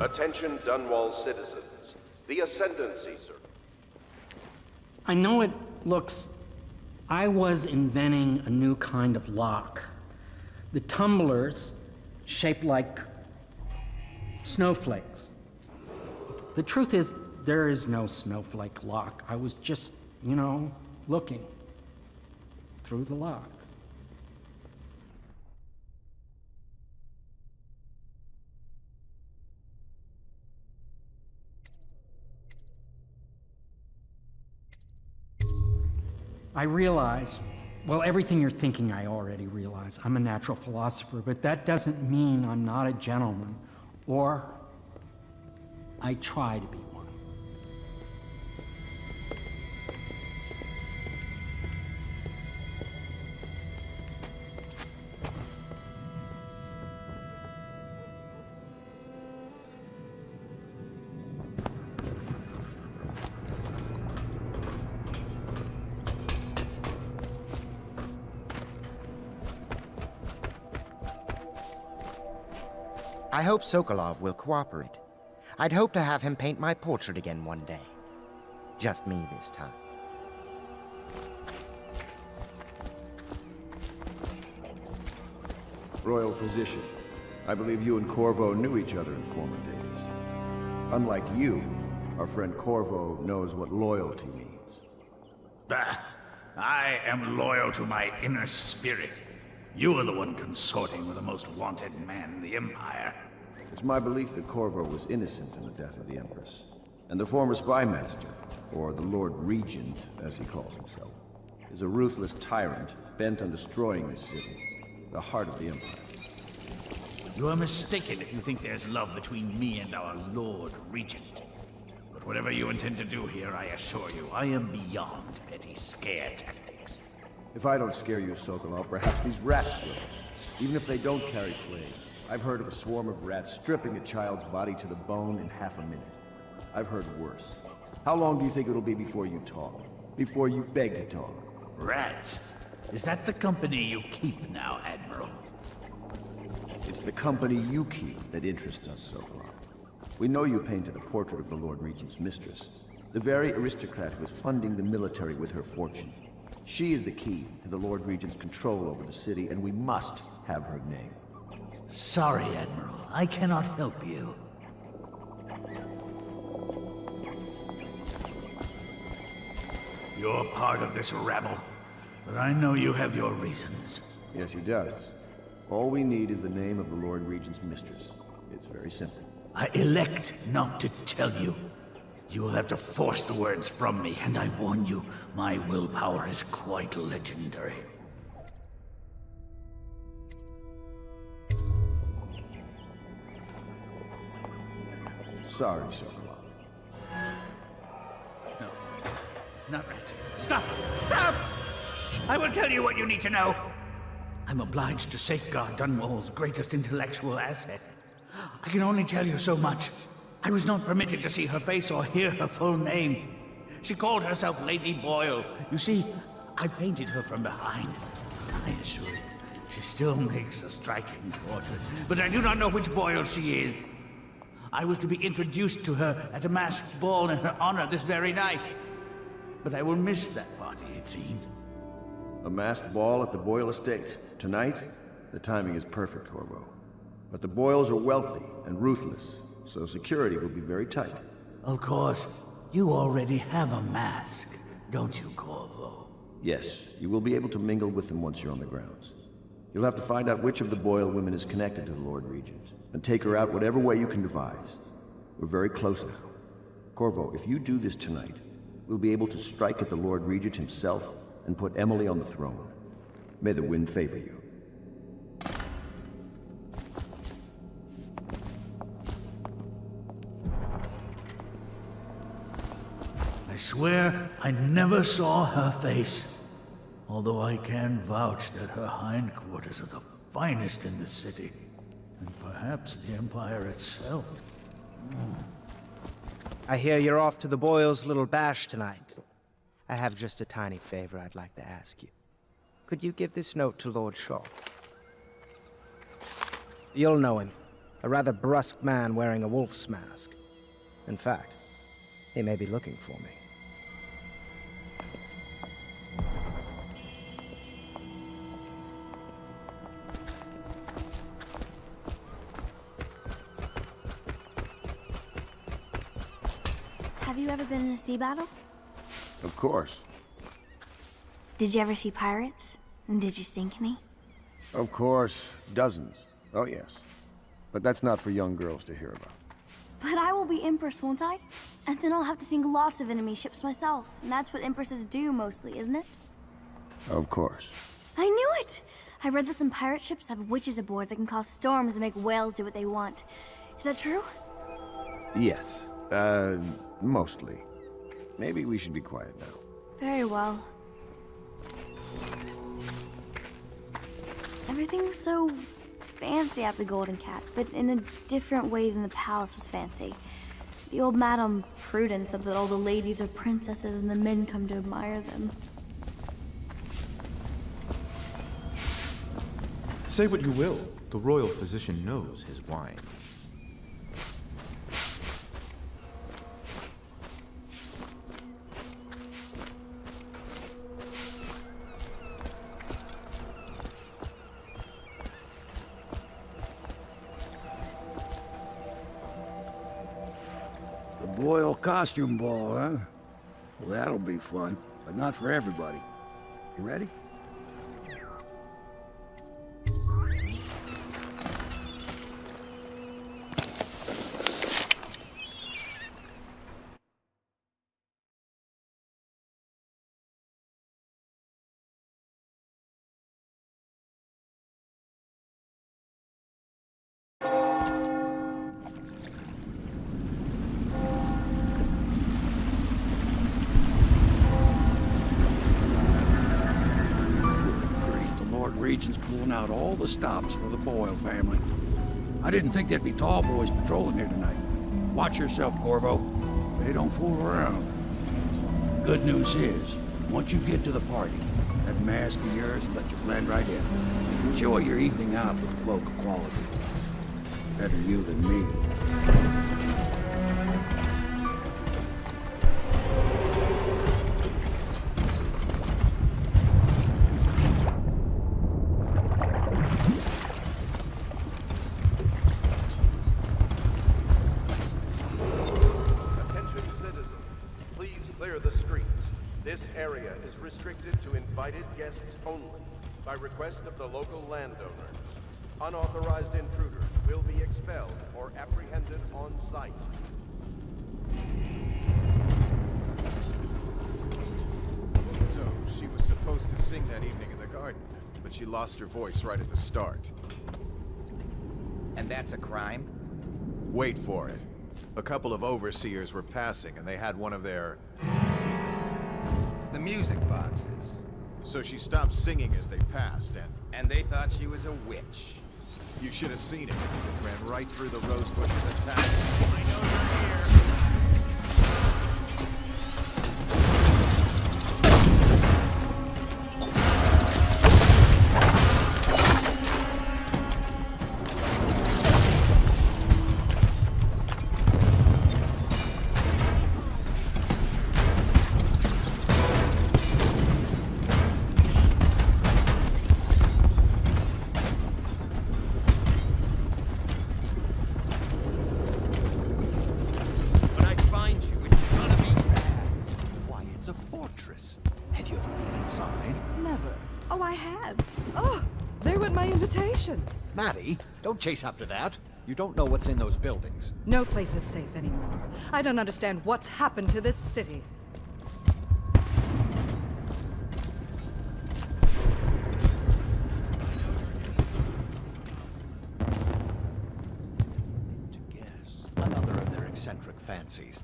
Attention Dunwall citizens. The Ascendancy, sir. I know it looks... I was inventing a new kind of lock. The tumblers, shaped like snowflakes. The truth is, there is no snowflake lock. I was just, you know, looking through the lock. I realize, well, everything you're thinking I already realize. I'm a natural philosopher, but that doesn't mean I'm not a gentleman, or I try to be one. I hope Sokolov will cooperate. I'd hope to have him paint my portrait again one day. Just me this time. Royal Physician, I believe you and Corvo knew each other in former days. Unlike you, our friend Corvo knows what loyalty means. I am loyal to my inner spirit. You are the one consorting with the most wanted man in the Empire. It's my belief that Corvo was innocent in the death of the Empress, and the former spy master, or the Lord Regent, as he calls himself, is a ruthless tyrant bent on destroying this city, the heart of the Empire. You are mistaken if you think there's love between me and our Lord Regent. But whatever you intend to do here, I assure you, I am beyond petty scare tactics. If I don't scare you, Sokolov, perhaps these rats will. Even if they don't carry plague. I've heard of a swarm of rats stripping a child's body to the bone in half a minute. I've heard worse. How long do you think it'll be before you talk? Before you beg to talk? Rats? Is that the company you keep now, Admiral? It's the company you keep that interests us, Sokolov. We know you painted a portrait of the Lord Regent's mistress, the very aristocrat who is funding the military with her fortune. She is the key to the Lord Regent's control over the city, and we must have her name. Sorry, Admiral. I cannot help you. You're part of this rabble, but I know you have your reasons. Yes, he does. All we need is the name of the Lord Regent's mistress. It's very simple. I elect not to tell you. You will have to force the words from me, and I warn you, my willpower is quite legendary. Sorry, Sokolov. No, not rats. Stop! Stop! I will tell you what you need to know. I'm obliged to safeguard Dunwall's greatest intellectual asset. I can only tell you so much. I was not permitted to see her face or hear her full name. She called herself Lady Boyle. You see, I painted her from behind. I assure you, she still makes a striking portrait, but I do not know which Boyle she is. I was to be introduced to her at a masked ball in her honor this very night. But I will miss that party, it seems. A masked ball at the Boyle estate. Tonight? The timing is perfect, Corvo. But the Boyles are wealthy and ruthless, so security will be very tight. Of course. You already have a mask, don't you, Corvo? Yes, you will be able to mingle with them once you're on the grounds. You'll have to find out which of the Boyle women is connected to the Lord Regent, and take her out whatever way you can devise. We're very close now. Corvo, if you do this tonight, we'll be able to strike at the Lord Regent himself and put Emily on the throne. May the wind favor you. I swear I never saw her face. Although I can vouch that her hindquarters are the finest in the city. And perhaps the Empire itself. I hear you're off to the Boyles' little bash tonight. I have just a tiny favor I'd like to ask you. Could you give this note to Lord Shaw? You'll know him. A rather brusque man wearing a wolf's mask. In fact, he may be looking for me. Have you ever been in a sea battle? Of course. Did you ever see pirates? And did you sink any? Of course. Dozens. Oh, yes. But that's not for young girls to hear about. But I will be Empress, won't I? And then I'll have to sink lots of enemy ships myself. And that's what Empresses do mostly, isn't it? Of course. I knew it! I read that some pirate ships have witches aboard that can cause storms and make whales do what they want. Is that true? Yes. Mostly. Maybe we should be quiet now. Very well. Everything was so fancy at the Golden Cat, but in a different way than the palace was fancy. The old Madame Prudence said that all the ladies are princesses and the men come to admire them. Say what you will, the royal physician knows his wine. Royal costume ball, huh? Well, that'll be fun, but not for everybody. You ready? Regent's pulling out all the stops for the Boyle family. I didn't think there'd be tall boys patrolling here tonight. Watch yourself, Corvo. They don't fool around. Good news is, once you get to the party, that mask of yours will let you blend right in. Enjoy your evening out with the folk of quality. Better you than me. This area is restricted to invited guests only, by request of the local landowners. Unauthorized intruders will be expelled or apprehended on site. So, she was supposed to sing that evening in the garden, but she lost her voice right at the start. And that's a crime? Wait for it. A couple of overseers were passing, and they had one of their... the music boxes. So she stopped singing as they passed, And they thought she was a witch. you should have seen it. It ran right through the rose bushes and tagged. I know you're here. Maddie, don't chase after that. You don't know what's in those buildings. No place is safe anymore. I don't understand what's happened to this city. To guess. Another of their eccentric fancies.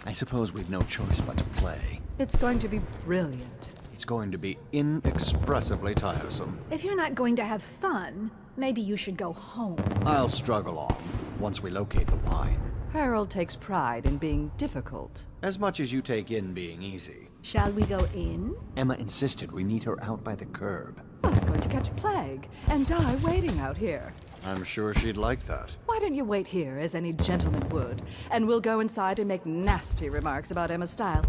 I suppose we've no choice but to play. It's going to be brilliant. It's going to be inexpressibly tiresome. If you're not going to have fun, maybe you should go home. I'll struggle on, once we locate the wine. Harold takes pride in being difficult. As much as you take in being easy. Shall we go in? Emma insisted we meet her out by the curb. I'm going to catch plague and die waiting out here. I'm sure she'd like that. Why Why don't you wait here, as any gentleman would, and we'll go inside and make nasty remarks about Emma's style.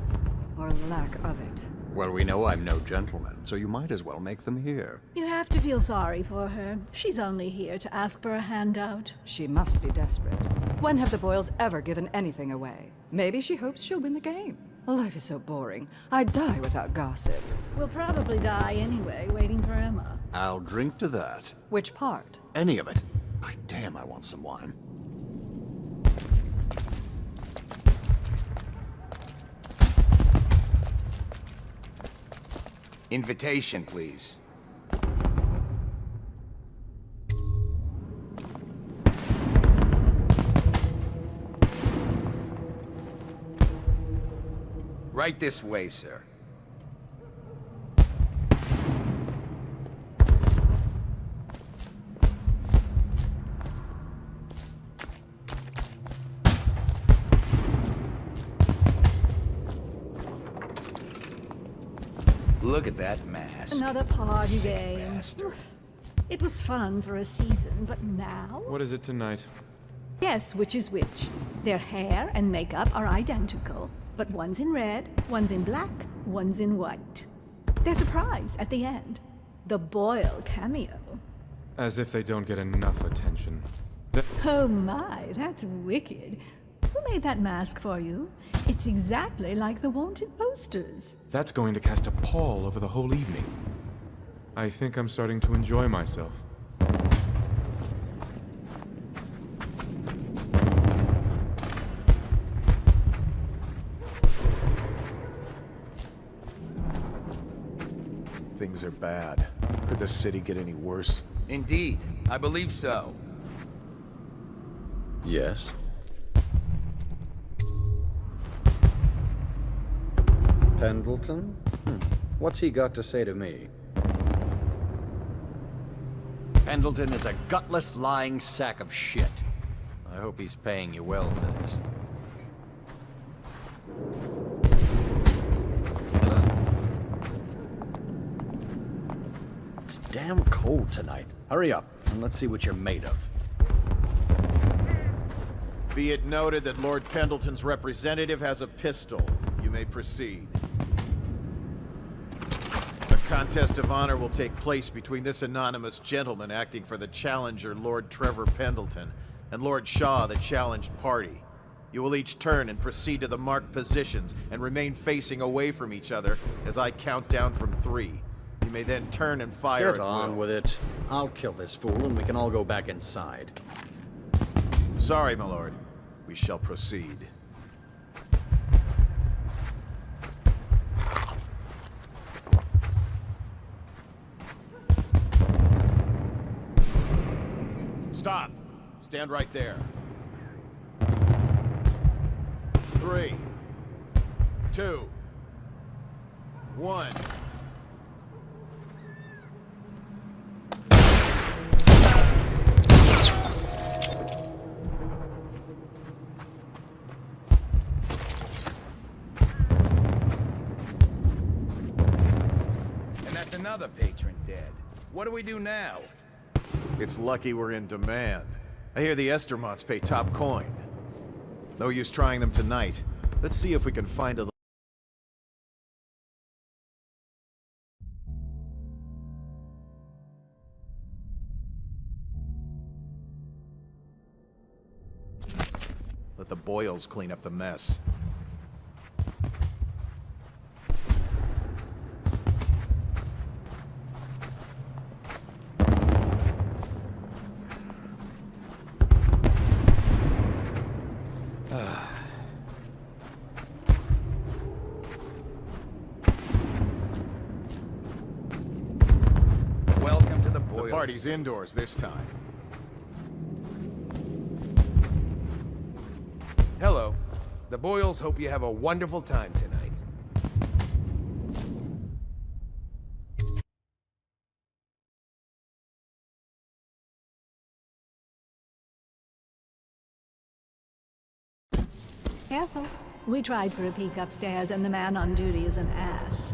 Or lack of it. Well, we know I'm no gentleman, so you might as well make them here. You have to feel sorry for her. She's only here to ask for a handout. She must be desperate. When have the Boyles ever given anything away? Maybe she hopes she'll win the game. Life is so boring. I'd die without gossip. We'll probably die anyway, waiting for Emma. I'll drink to that. Which part? Any of it. By damn, I want some wine. Invitation, please. Right this way, sir. Look at that mask. Another party Sick game. bastard. It was fun for a season, but now? What is it tonight? Guess which is which. Their hair and makeup are identical, but one's in red, one's in black, one's in white. There's a prize at the end. The Boyle cameo. As if they don't get enough attention. Oh my, that's wicked. Who made that mask for you? It's exactly like the wanted posters. That's going to cast a pall over the whole evening. I think I'm starting to enjoy myself. Things are bad. Could the city get any worse? Indeed, I believe so. Yes. Pendleton? What's he got to say to me? Pendleton is a gutless, lying sack of shit. I hope he's paying you well for this. It's damn cold tonight. Hurry up, and let's see what you're made of. Be it noted that Lord Pendleton's representative has a pistol. You may proceed. A contest of honor will take place between this anonymous gentleman acting for the challenger, Lord Trevor Pendleton, and Lord Shaw, the challenged party. You will each turn and proceed to the marked positions and remain facing away from each other as I count down from 3. You may then turn and fire. Get on with it. I'll kill this fool and we can all go back inside. Sorry, my lord. We shall proceed. Stop! Stand right there. 3, 2, 1. Another patron dead. What do we do now? It's lucky we're in demand. I hear the Estermonts pay top coin. No use trying them tonight. Let's see if we can find a... Let the Boyles clean up the mess. Welcome to the Boyles. The party's indoors this time. Hello. The Boyles hope you have a wonderful time tonight. Careful. We tried for a peek upstairs, and the man on duty is an ass.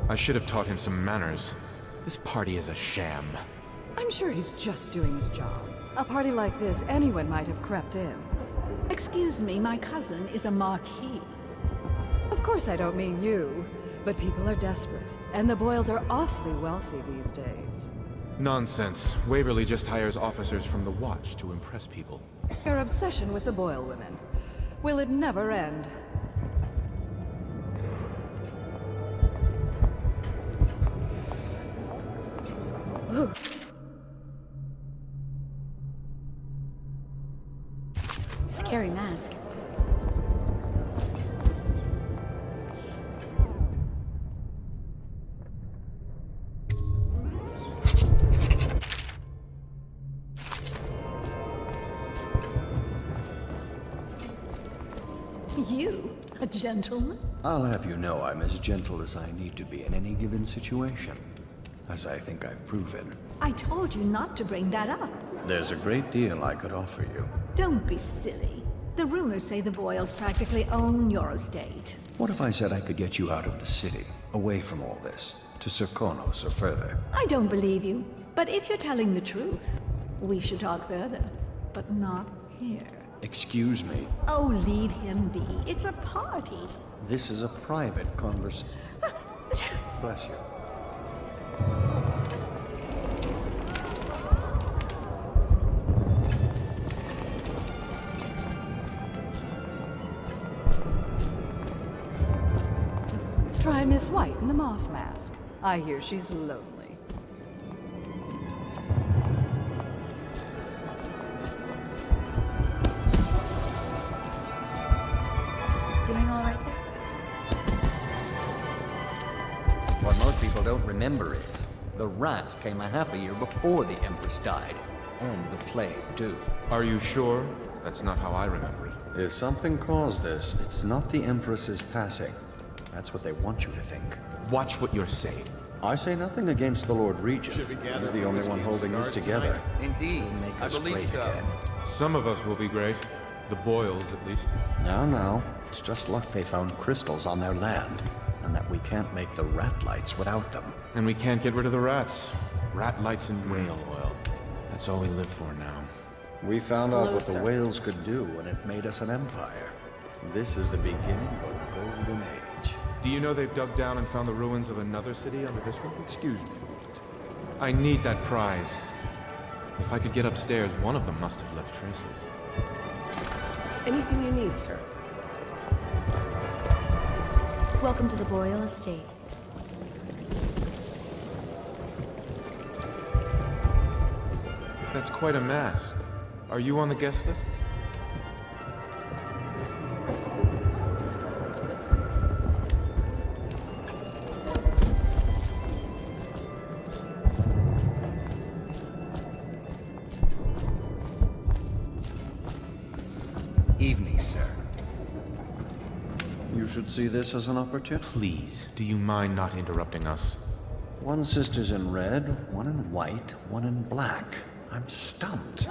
I should have taught him some manners. This party is a sham. I'm sure he's just doing his job. A party like this, anyone might have crept in. Excuse me, my cousin is a marquis. Of course I don't mean you, but people are desperate, and the Boyles are awfully wealthy these days. Nonsense. Waverly just hires officers from the Watch to impress people. Your obsession with the Boyle women. Will it never end? Ooh. Scary mask. You, a gentleman? I'll have you know I'm as gentle as I need to be in any given situation, as I think I've proven. I told you not to bring that up. There's a great deal I could offer you. Don't be silly. The rumors say the Boyles practically own your estate. What if I said I could get you out of the city, away from all this, to Serkonos or further? I don't believe you, but if you're telling the truth, we should talk further, but not here. Excuse me. Oh, leave him be. It's a party. This is a private conversation. Bless you. Try Miss White in the moth mask. I hear she's lonely. Doing all right there? What most people don't remember is, the rats came a half a year before the Empress died. And the plague, too. Are you sure? That's not how I remember it. If something caused this, it's not the Empress's passing. That's what they want you to think. Watch what you're saying. I say nothing against the Lord Regent. He's the only one holding this together. Indeed, Make I us believe great so. again. Some of us will be great. The Boyles, at least. Now. It's just luck they found crystals on their land, and that we can't make the rat lights without them. And we can't get rid of the rats. Rat lights and whale oil. That's all we live for now. We found out what the Closer. whales could do, and it made us an empire. This is the beginning of a golden age. Do you know they've dug down and found the ruins of another city under this one? Excuse me. I need that prize. If I could get upstairs, one of them must have left traces. Anything you need, sir. Welcome to the Boyle estate. That's quite a mask. Are you on the guest list? Evening, sir. You should see this as an opportunity. Please, do you mind not interrupting us? One sister's in red, one in white, one in black. I'm stumped.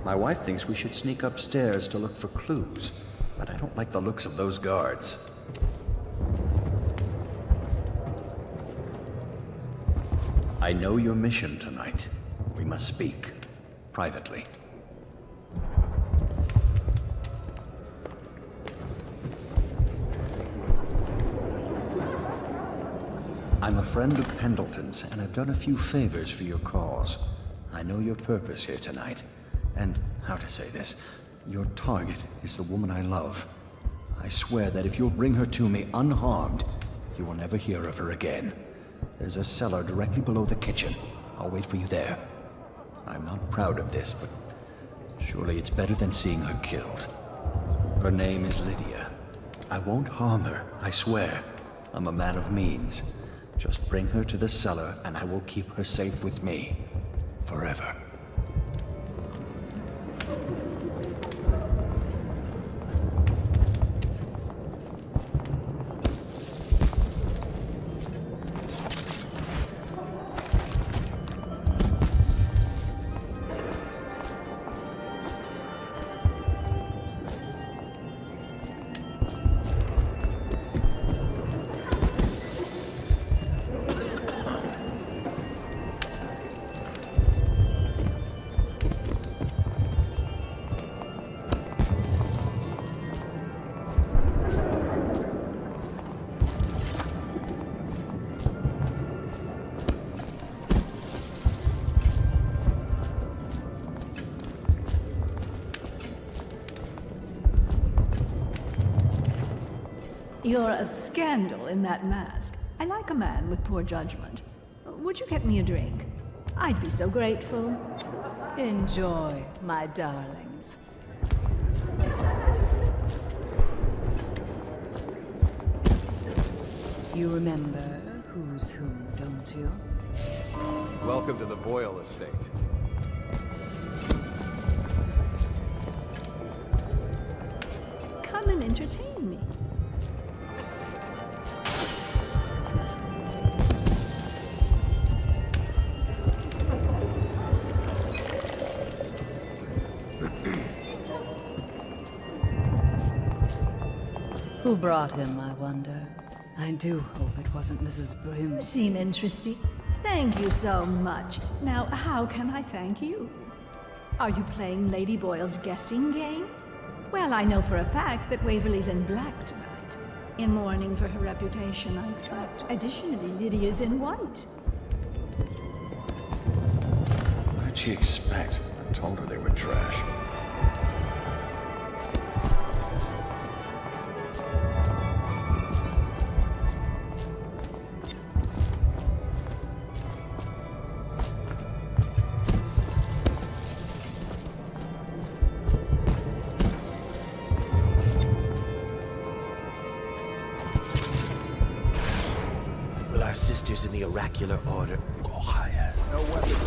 My wife thinks we should sneak upstairs to look for clues, but I don't like the looks of those guards. I know your mission tonight. We must speak. Privately. I'm a friend of Pendleton's, and I've done a few favors for your cause. I know your purpose here tonight, and how to say this, your target is the woman I love. I swear that if you'll bring her to me unharmed, you will never hear of her again. There's a cellar directly below the kitchen. I'll wait for you there. I'm not proud of this, but surely it's better than seeing her killed. Her name is Lydia. I won't harm her, I swear. I'm a man of means. Just bring her to the cellar, and I will keep her safe with me. Forever. You're a scandal in that mask. I like a man with poor judgment. Would you get me a drink? I'd be so grateful. Enjoy, my darlings. You remember who's who, don't you? Welcome to the Boyle estate. Come and entertain me. Who brought him, I wonder? I do hope it wasn't Mrs. Brim. Seem interesting. Thank you so much. Now, how can I thank you? Are you playing Lady Boyle's guessing game? Well, I know for a fact that Waverly's in black tonight. In mourning for her reputation, I expect. Additionally, Lydia's in white. What did she expect? I told her they were trash. Sisters in the oracular order. No weapon.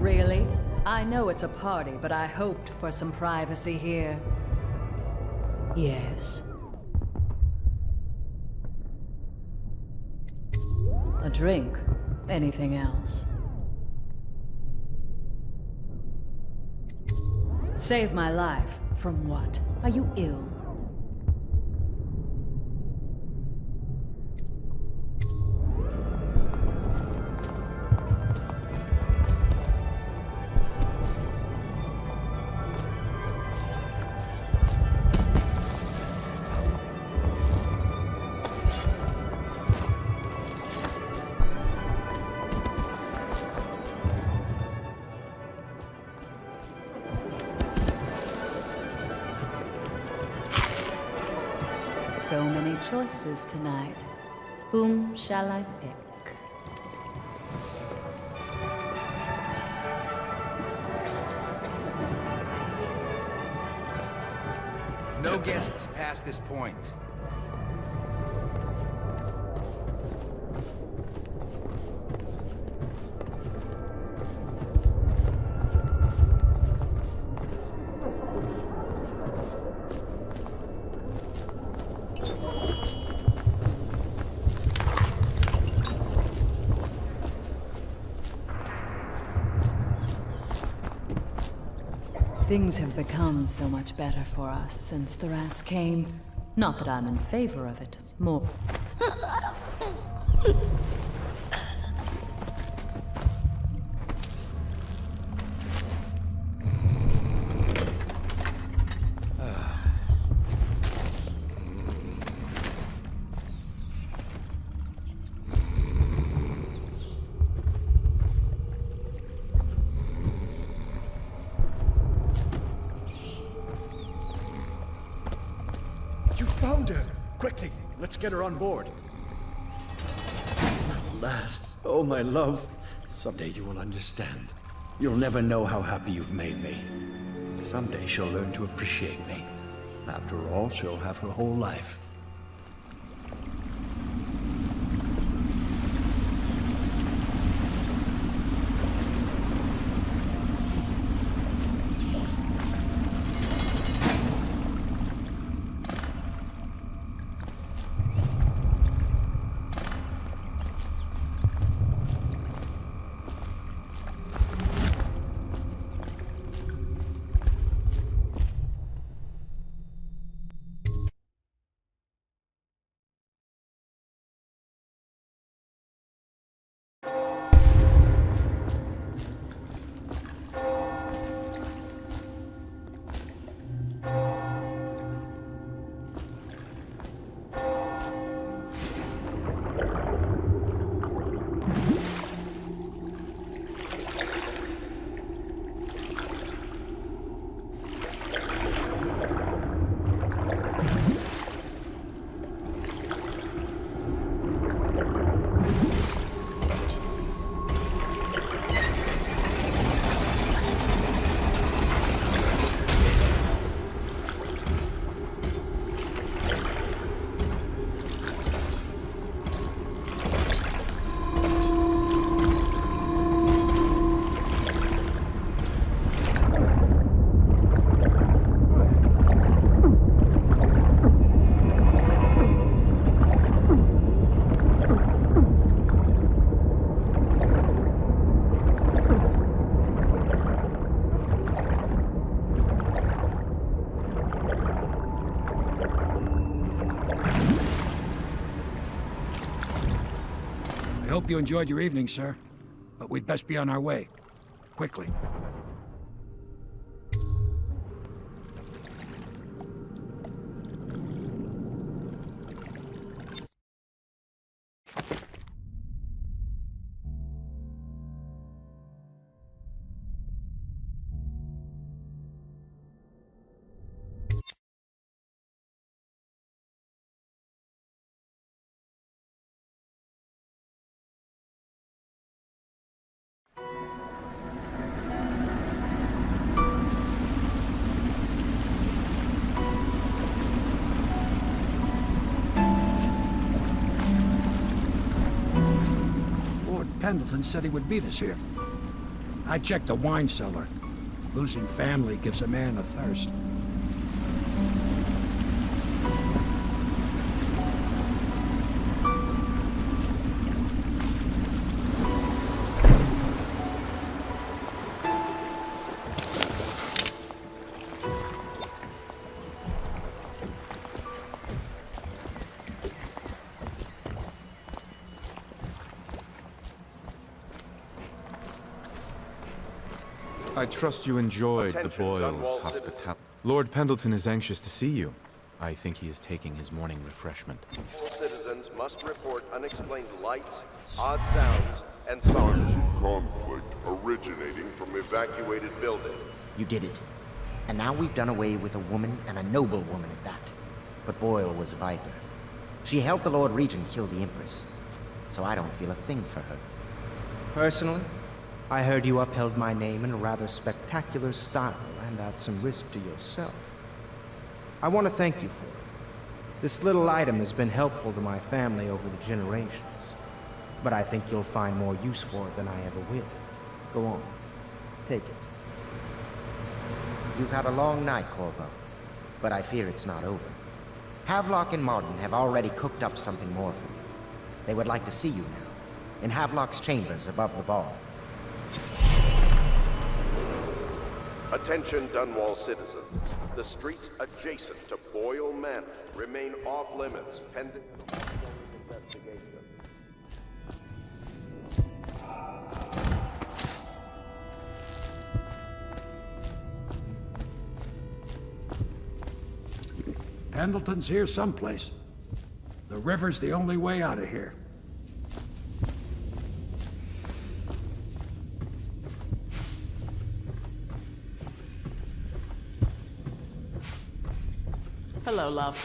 Really? I know it's a party, but I hoped for some privacy here. Yes. A drink? Anything else? Save my life. From what? Are you ill? So many choices tonight. Whom shall I pick? No guests past this point. Things have become so much better for us since the rats came. Not that I'm in favor of it. More... Found her! Quickly, let's get her on board. At last. Oh, my love. Someday you will understand. You'll never know how happy you've made me. Someday she'll learn to appreciate me. After all, she'll have her whole life. I hope you enjoyed your evening, sir. But we'd best be on our way. Quickly. Pendleton said he would meet us here. I checked the wine cellar. Losing family gives a man a thirst. I trust you enjoyed the Boyle's hospitality. Lord Pendleton is anxious to see you. I think he is taking his morning refreshment. All citizens must report unexplained lights, odd sounds, and songs. Conflict originating from evacuated building. You did it. And now we've done away with a woman, and a noble woman at that. But Boyle was a viper. She helped the Lord Regent kill the Empress. So I don't feel a thing for her. Personally, I heard you upheld my name in a rather spectacular style and at some risk to yourself. I want to thank you for it. This little item has been helpful to my family over the generations, but I think you'll find more use for it than I ever will. Go on. Take it. You've had a long night, Corvo, but I fear it's not over. Havelock and Martin have already cooked up something more for you. They would like to see you now, in Havelock's chambers above the ball. Attention Dunwall citizens. The streets adjacent to Boyle Manor remain off limits pending investigation. Pendleton's here someplace. The river's the only way out of here. Hello, love.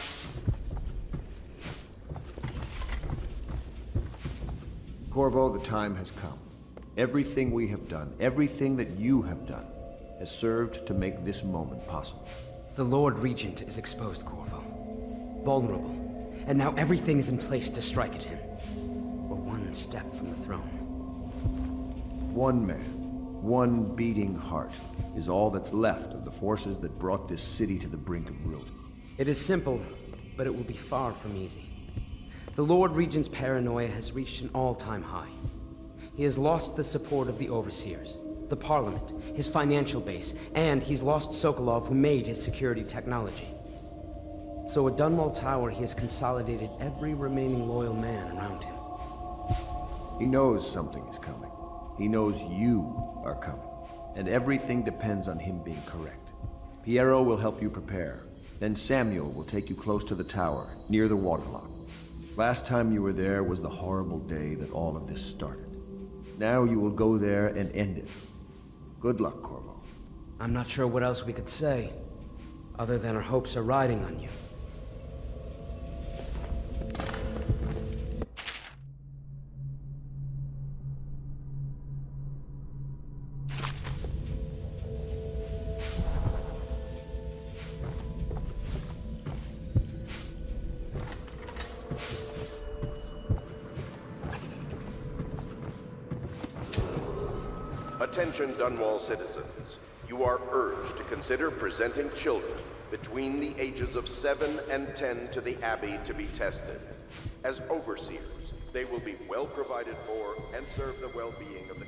Corvo, the time has come. Everything we have done, everything that you have done, has served to make this moment possible. The Lord Regent is exposed, Corvo. Vulnerable. And now everything is in place to strike at him. We're one step from the throne. One man, one beating heart, is all that's left of the forces that brought this city to the brink of ruin. It is simple, but it will be far from easy. The Lord Regent's paranoia has reached an all-time high. He has lost the support of the Overseers, the Parliament, his financial base, and he's lost Sokolov, who made his security technology. So at Dunwall Tower, he has consolidated every remaining loyal man around him. He knows something is coming. He knows you are coming. And everything depends on him being correct. Piero will help you prepare. Then Samuel will take you close to the tower, near the waterlock. Last time you were there was the horrible day that all of this started. Now you will go there and end it. Good luck, Corvo. I'm not sure what else we could say, other than our hopes are riding on you. Attention Dunwall citizens. You are urged to consider presenting children between the ages of 7 and 10 to the Abbey to be tested. As overseers, they will be well provided for and serve the well-being of the